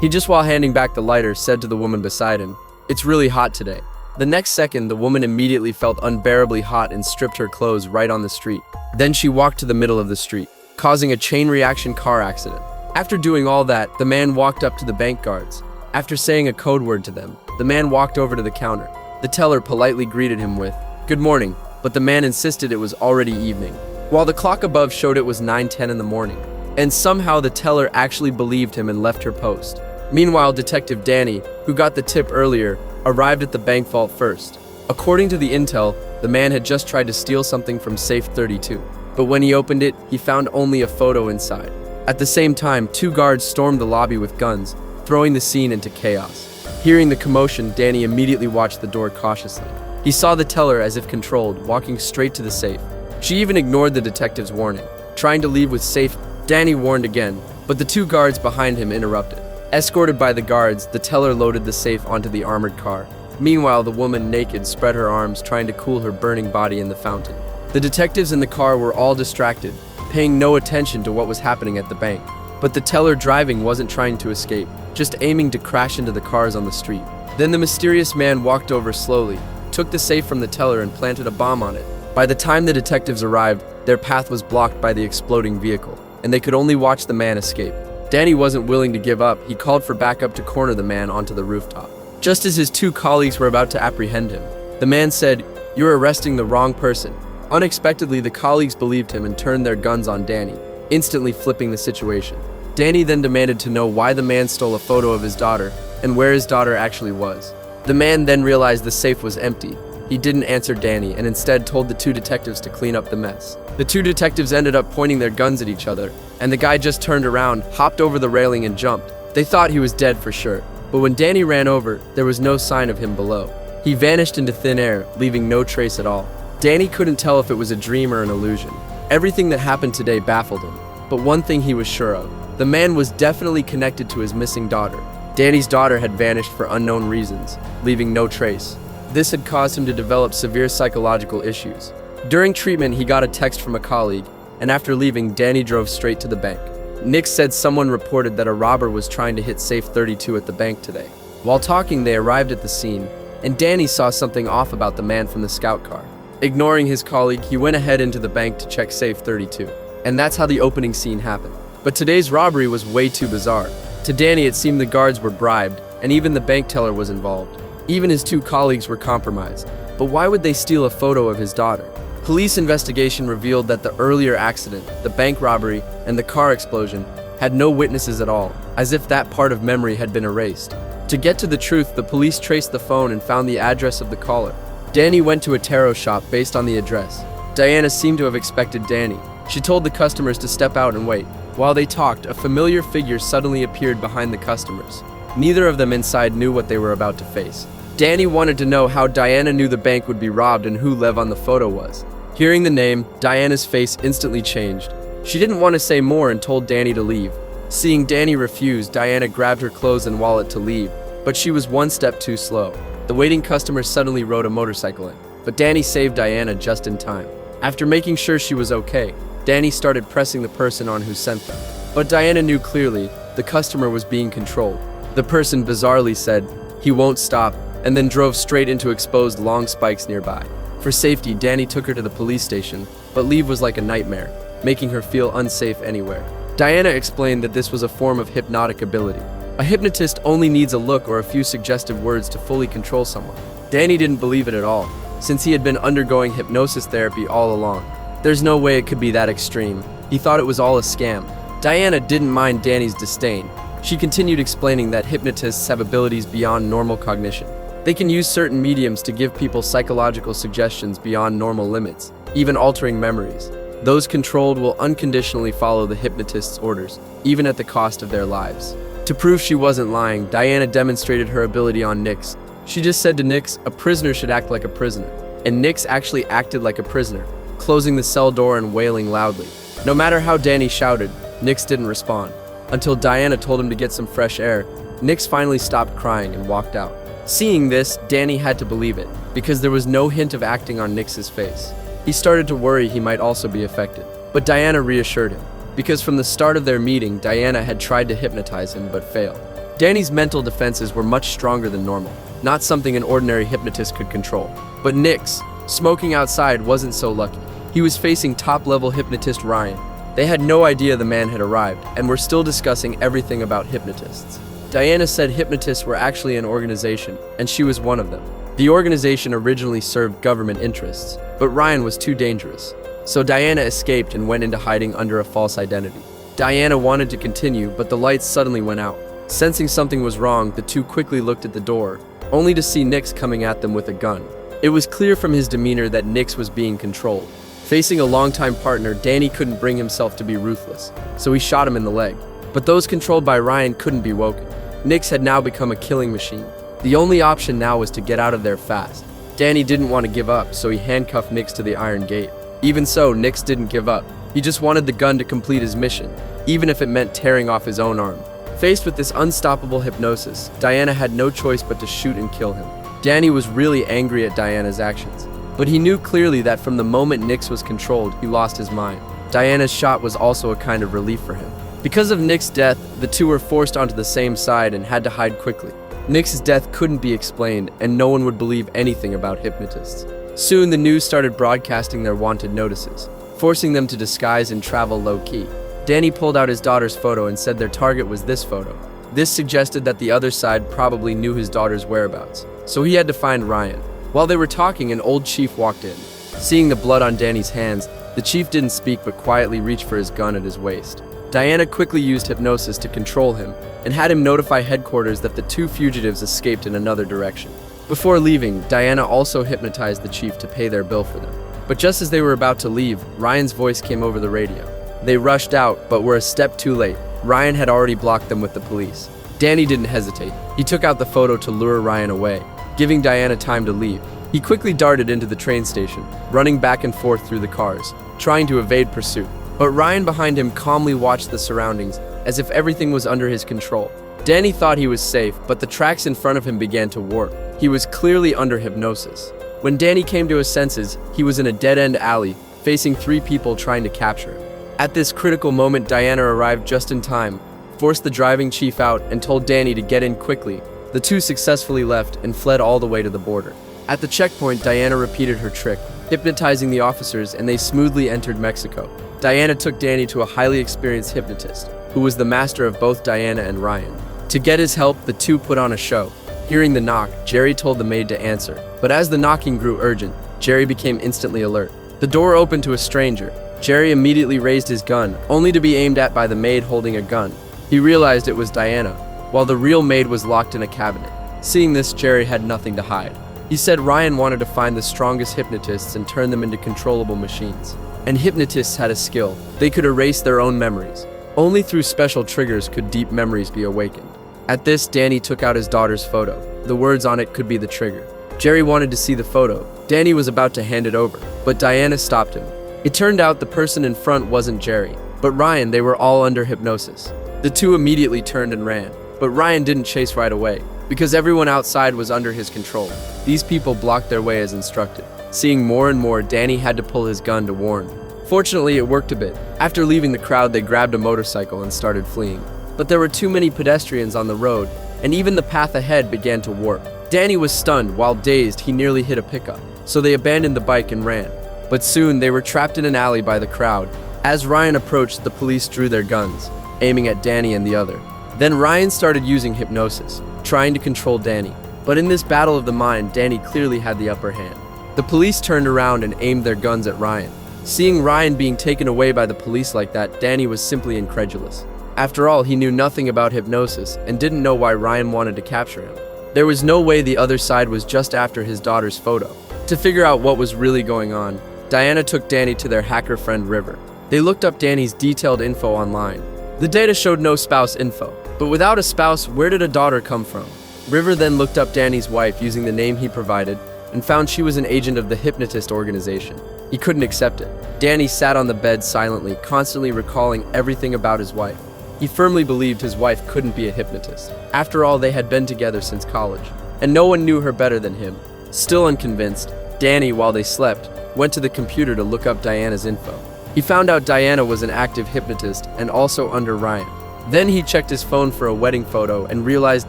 He just, while handing back the lighter, said to the woman beside him, "It's really hot today." The next second, the woman immediately felt unbearably hot and stripped her clothes right on the street. Then she walked to the middle of the street, causing a chain reaction car accident. After doing all that, the man walked up to the bank guards. After saying a code word to them, the man walked over to the counter. The teller politely greeted him with, "Good morning," but the man insisted it was already evening, while the clock above showed it was 9:10 in the morning. And somehow the teller actually believed him and left her post. Meanwhile, Detective Danny, who got the tip earlier, arrived at the bank vault first. According to the intel, the man had just tried to steal something from safe 32, but when he opened it, he found only a photo inside. At the same time, 2 guards stormed the lobby with guns, throwing the scene into chaos. Hearing the commotion, Danny immediately watched the door cautiously. He saw the teller, as if controlled, walking straight to the safe. She even ignored the detective's warning. Trying to leave with safe, Danny warned again, but the 2 guards behind him interrupted. Escorted by the guards, the teller loaded the safe onto the armored car. Meanwhile, the woman, naked, spread her arms, trying to cool her burning body in the fountain. The detectives in the car were all distracted, paying no attention to what was happening at the bank. But the teller driving wasn't trying to escape, just aiming to crash into the cars on the street. Then the mysterious man walked over slowly, took the safe from the teller and planted a bomb on it. By the time the detectives arrived, their path was blocked by the exploding vehicle, and they could only watch the man escape. Danny wasn't willing to give up. He called for backup to corner the man onto the rooftop. Just as his 2 colleagues were about to apprehend him, the man said, "You're arresting the wrong person." Unexpectedly, the colleagues believed him and turned their guns on Danny, instantly flipping the situation. Danny then demanded to know why the man stole a photo of his daughter and where his daughter actually was. The man then realized the safe was empty. He didn't answer Danny and instead told the 2 detectives to clean up the mess. The 2 detectives ended up pointing their guns at each other, and the guy just turned around, hopped over the railing and jumped. They thought he was dead for sure, but when Danny ran over, there was no sign of him below. He vanished into thin air, leaving no trace at all. Danny couldn't tell if it was a dream or an illusion. Everything that happened today baffled him, but one thing he was sure of: the man was definitely connected to his missing daughter. Danny's daughter had vanished for unknown reasons, leaving no trace. This had caused him to develop severe psychological issues. During treatment, he got a text from a colleague, and after leaving, Danny drove straight to the bank. Nick said someone reported that a robber was trying to hit safe 32 at the bank today. While talking, they arrived at the scene, and Danny saw something off about the man from the scout car. Ignoring his colleague, he went ahead into the bank to check safe 32. And that's how the opening scene happened. But today's robbery was way too bizarre. To Danny, it seemed the guards were bribed, and even the bank teller was involved. Even his 2 colleagues were compromised. But why would they steal a photo of his daughter? Police investigation revealed that the earlier accident, the bank robbery, and the car explosion had no witnesses at all, as if that part of memory had been erased. To get to the truth, the police traced the phone and found the address of the caller. Danny went to a tarot shop based on the address. Diana seemed to have expected Danny. She told the customers to step out and wait. While they talked, a familiar figure suddenly appeared behind the customers. Neither of them inside knew what they were about to face. Danny wanted to know how Diana knew the bank would be robbed and who Lev on the photo was. Hearing the name, Diana's face instantly changed. She didn't want to say more and told Danny to leave. Seeing Danny refuse, Diana grabbed her clothes and wallet to leave, but she was one step too slow. The waiting customer suddenly rode a motorcycle in, but Danny saved Diana just in time. After making sure she was okay, Danny started pressing the person on who sent them. But Diana knew clearly the customer was being controlled. The person bizarrely said, "He won't stop," and then drove straight into exposed long spikes nearby. For safety, Danny took her to the police station, but leave was like a nightmare, making her feel unsafe anywhere. Diana explained that this was a form of hypnotic ability. A hypnotist only needs a look or a few suggestive words to fully control someone. Danny didn't believe it at all, since he had been undergoing hypnosis therapy all along. There's no way it could be that extreme. He thought it was all a scam. Diana didn't mind Danny's disdain. She continued explaining that hypnotists have abilities beyond normal cognition. They can use certain mediums to give people psychological suggestions beyond normal limits, even altering memories. Those controlled will unconditionally follow the hypnotist's orders, even at the cost of their lives. To prove she wasn't lying, Diana demonstrated her ability on Nix. She just said to Nix, "A prisoner should act like a prisoner." And Nix actually acted like a prisoner, closing the cell door and wailing loudly. No matter how Danny shouted, Nix didn't respond. Until Diana told him to get some fresh air, Nix finally stopped crying and walked out. Seeing this, Danny had to believe it, because there was no hint of acting on Nix's face. He started to worry he might also be affected, but Diana reassured him, because from the start of their meeting, Diana had tried to hypnotize him but failed. Danny's mental defenses were much stronger than normal, not something an ordinary hypnotist could control. But Nix, smoking outside, wasn't so lucky. He was facing top-level hypnotist Ryan. They had no idea the man had arrived, and were still discussing everything about hypnotists. Diana said hypnotists were actually an organization, and she was one of them. The organization originally served government interests, but Ryan was too dangerous. So Diana escaped and went into hiding under a false identity. Diana wanted to continue, but the lights suddenly went out. Sensing something was wrong, the two quickly looked at the door, only to see Nix coming at them with a gun. It was clear from his demeanor that Nix was being controlled. Facing a longtime partner, Danny couldn't bring himself to be ruthless, so he shot him in the leg. But those controlled by Ryan couldn't be woken. Nix had now become a killing machine. The only option now was to get out of there fast. Danny didn't want to give up, so he handcuffed Nix to the iron gate. Even so, Nix didn't give up. He just wanted the gun to complete his mission, even if it meant tearing off his own arm. Faced with this unstoppable hypnosis, Diana had no choice but to shoot and kill him. Danny was really angry at Diana's actions, but he knew clearly that from the moment Nix was controlled, he lost his mind. Diana's shot was also a kind of relief for him. Because of Nix's death, the two were forced onto the same side and had to hide quickly. Nix's death couldn't be explained, and no one would believe anything about hypnotists. Soon, the news started broadcasting their wanted notices, forcing them to disguise and travel low-key. Danny pulled out his daughter's photo and said their target was this photo. This suggested that the other side probably knew his daughter's whereabouts, so he had to find Ryan. While they were talking, an old chief walked in. Seeing the blood on Danny's hands, the chief didn't speak but quietly reached for his gun at his waist. Diana quickly used hypnosis to control him and had him notify headquarters that the two fugitives escaped in another direction. Before leaving, Diana also hypnotized the chief to pay their bill for them. But just as they were about to leave, Ryan's voice came over the radio. They rushed out, but were a step too late. Ryan had already blocked them with the police. Danny didn't hesitate. He took out the photo to lure Ryan away, giving Diana time to leave. He quickly darted into the train station, running back and forth through the cars, trying to evade pursuit. But Ryan behind him calmly watched the surroundings, as if everything was under his control. Danny thought he was safe, but the tracks in front of him began to warp. He was clearly under hypnosis. When Danny came to his senses, he was in a dead-end alley, facing 3 people trying to capture him. At this critical moment, Diana arrived just in time, forced the driving chief out, and told Danny to get in quickly. The two successfully left and fled all the way to the border. At the checkpoint, Diana repeated her trick, hypnotizing the officers, and they smoothly entered Mexico. Diana took Danny to a highly experienced hypnotist, who was the master of both Diana and Ryan. To get his help, the two put on a show. Hearing the knock, Jerry told the maid to answer. But as the knocking grew urgent, Jerry became instantly alert. The door opened to a stranger. Jerry immediately raised his gun, only to be aimed at by the maid holding a gun. He realized it was Diana, while the real maid was locked in a cabinet. Seeing this, Jerry had nothing to hide. He said Ryan wanted to find the strongest hypnotists and turn them into controllable machines. And hypnotists had a skill. They could erase their own memories. Only through special triggers could deep memories be awakened. At this, Danny took out his daughter's photo. The words on it could be the trigger. Jerry wanted to see the photo. Danny was about to hand it over, but Diana stopped him. It turned out the person in front wasn't Jerry, but Ryan. They were all under hypnosis. The two immediately turned and ran, but Ryan didn't chase right away, because everyone outside was under his control. These people blocked their way as instructed. Seeing more and more, Danny had to pull his gun to warn. Fortunately, it worked a bit. After leaving the crowd, they grabbed a motorcycle and started fleeing. But there were too many pedestrians on the road, and even the path ahead began to warp. Danny was stunned. While dazed, he nearly hit a pickup, so they abandoned the bike and ran. But soon, they were trapped in an alley by the crowd. As Ryan approached, the police drew their guns, aiming at Danny and the other. Then Ryan started using hypnosis, trying to control Danny. But in this battle of the mind, Danny clearly had the upper hand. The police turned around and aimed their guns at Ryan. Seeing Ryan being taken away by the police like that, Danny was simply incredulous. After all, he knew nothing about hypnosis and didn't know why Ryan wanted to capture him. There was no way the other side was just after his daughter's photo. To figure out what was really going on, Diana took Danny to their hacker friend River. They looked up Danny's detailed info online. The data showed no spouse info, but without a spouse, where did a daughter come from? River then looked up Danny's wife using the name he provided and found she was an agent of the hypnotist organization. He couldn't accept it. Danny sat on the bed silently, constantly recalling everything about his wife. He firmly believed his wife couldn't be a hypnotist. After all, they had been together since college, and no one knew her better than him. Still unconvinced, Danny, while they slept, went to the computer to look up Diana's info. He found out Diana was an active hypnotist and also under Ryan. Then he checked his phone for a wedding photo and realized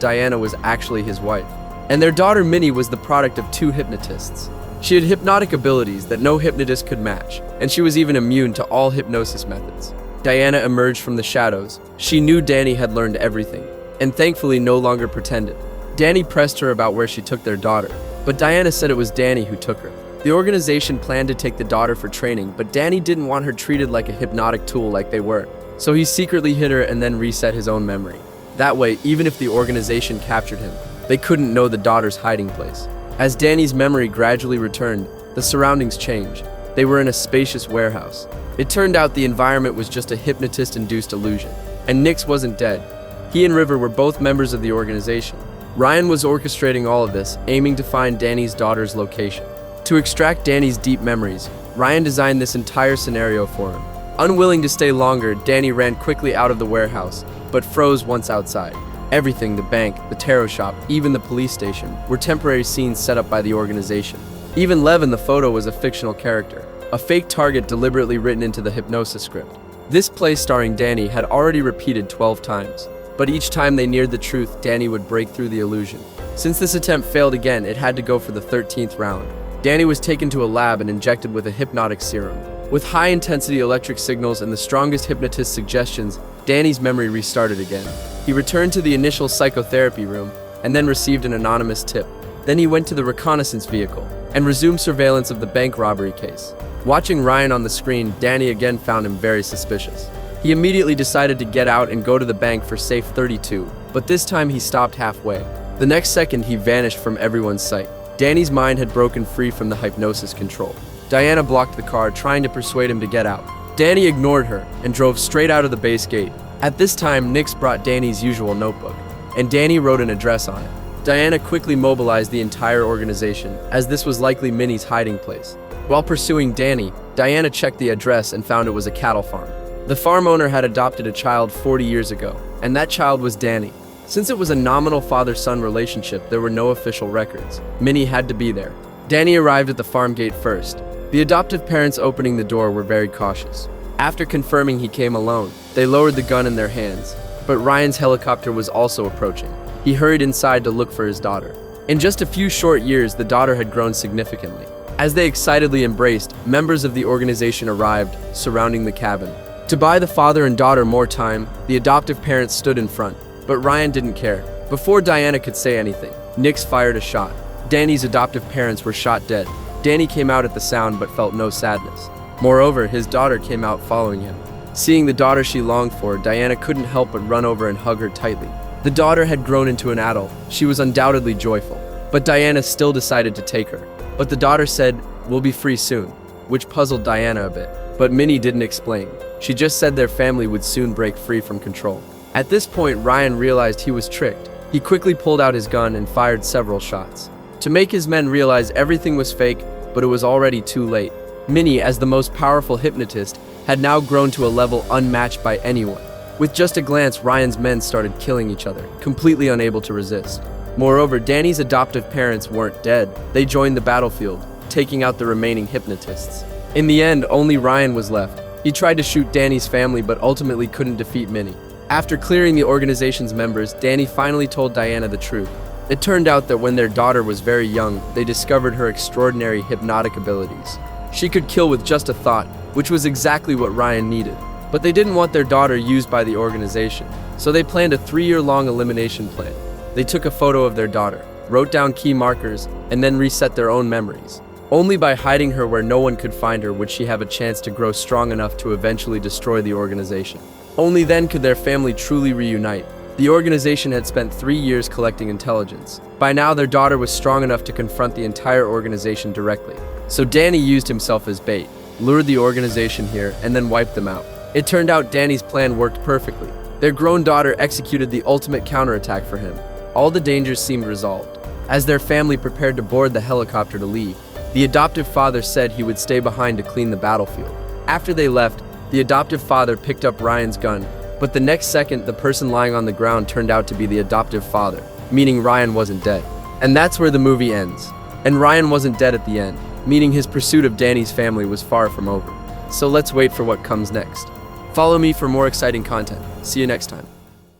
Diana was actually his wife. And their daughter Minnie was the product of two hypnotists. She had hypnotic abilities that no hypnotist could match, and she was even immune to all hypnosis methods. Diana emerged from the shadows. She knew Danny had learned everything, and thankfully no longer pretended. Danny pressed her about where she took their daughter, but Diana said it was Danny who took her. The organization planned to take the daughter for training, but Danny didn't want her treated like a hypnotic tool like they were. So he secretly hid her and then reset his own memory. That way, even if the organization captured him, they couldn't know the daughter's hiding place. As Danny's memory gradually returned, the surroundings changed. They were in a spacious warehouse. It turned out the environment was just a hypnotist-induced illusion, and Nix wasn't dead. He and River were both members of the organization. Ryan was orchestrating all of this, aiming to find Danny's daughter's location. To extract Danny's deep memories, Ryan designed this entire scenario for him. Unwilling to stay longer, Danny ran quickly out of the warehouse, but froze once outside. Everything, the bank, the tarot shop, even the police station, were temporary scenes set up by the organization. Even Lev in the photo was a fictional character, a fake target deliberately written into the hypnosis script. This play starring Danny had already repeated 12 times, but each time they neared the truth, Danny would break through the illusion. Since this attempt failed again, it had to go for the 13th round. Danny was taken to a lab and injected with a hypnotic serum. With high-intensity electric signals and the strongest hypnotist suggestions, Danny's memory restarted again. He returned to the initial psychotherapy room and then received an anonymous tip. Then he went to the reconnaissance vehicle and resumed surveillance of the bank robbery case. Watching Ryan on the screen, Danny again found him very suspicious. He immediately decided to get out and go to the bank for safe 32, but this time he stopped halfway. The next second, he vanished from everyone's sight. Danny's mind had broken free from the hypnosis control. Diana blocked the car, trying to persuade him to get out. Danny ignored her and drove straight out of the base gate. At this time, Nix brought Danny's usual notebook, and Danny wrote an address on it. Diana quickly mobilized the entire organization, as this was likely Minnie's hiding place. While pursuing Danny, Diana checked the address and found it was a cattle farm. The farm owner had adopted a child 40 years ago, and that child was Danny. Since it was a nominal father-son relationship, there were no official records. Minnie had to be there. Danny arrived at the farm gate first. The adoptive parents opening the door were very cautious. After confirming he came alone, they lowered the gun in their hands. But Ryan's helicopter was also approaching. He hurried inside to look for his daughter. In just a few short years, the daughter had grown significantly. As they excitedly embraced, members of the organization arrived, surrounding the cabin. To buy the father and daughter more time, the adoptive parents stood in front. But Ryan didn't care. Before Diana could say anything, Nix fired a shot. Danny's adoptive parents were shot dead. Danny came out at the sound but felt no sadness. Moreover, his daughter came out following him. Seeing the daughter she longed for, Diana couldn't help but run over and hug her tightly. The daughter had grown into an adult. She was undoubtedly joyful. But Diana still decided to take her. But the daughter said, "We'll be free soon," which puzzled Diana a bit. But Minnie didn't explain. She just said their family would soon break free from control. At this point, Ryan realized he was tricked. He quickly pulled out his gun and fired several shots to make his men realize everything was fake, but it was already too late. Minnie, as the most powerful hypnotist, had now grown to a level unmatched by anyone. With just a glance, Ryan's men started killing each other, completely unable to resist. Moreover, Danny's adoptive parents weren't dead. They joined the battlefield, taking out the remaining hypnotists. In the end, only Ryan was left. He tried to shoot Danny's family, but ultimately couldn't defeat Minnie. After clearing the organization's members, Danny finally told Diana the truth. It turned out that when their daughter was very young, they discovered her extraordinary hypnotic abilities. She could kill with just a thought, which was exactly what Ryan needed. But they didn't want their daughter used by the organization, so they planned a 3-year-long elimination plan. They took a photo of their daughter, wrote down key markers, and then reset their own memories. Only by hiding her where no one could find her would she have a chance to grow strong enough to eventually destroy the organization. Only then could their family truly reunite. The organization had spent 3 years collecting intelligence. By now, their daughter was strong enough to confront the entire organization directly. So Danny used himself as bait, lured the organization here, and then wiped them out. It turned out Danny's plan worked perfectly. Their grown daughter executed the ultimate counterattack for him. All the dangers seemed resolved. As their family prepared to board the helicopter to leave, the adoptive father said he would stay behind to clean the battlefield. After they left, the adoptive father picked up Ryan's gun, but the next second, the person lying on the ground turned out to be the adoptive father, meaning Ryan wasn't dead. And that's where the movie ends. And Ryan wasn't dead at the end, meaning his pursuit of Danny's family was far from over. So let's wait for what comes next. Follow me for more exciting content. See you next time.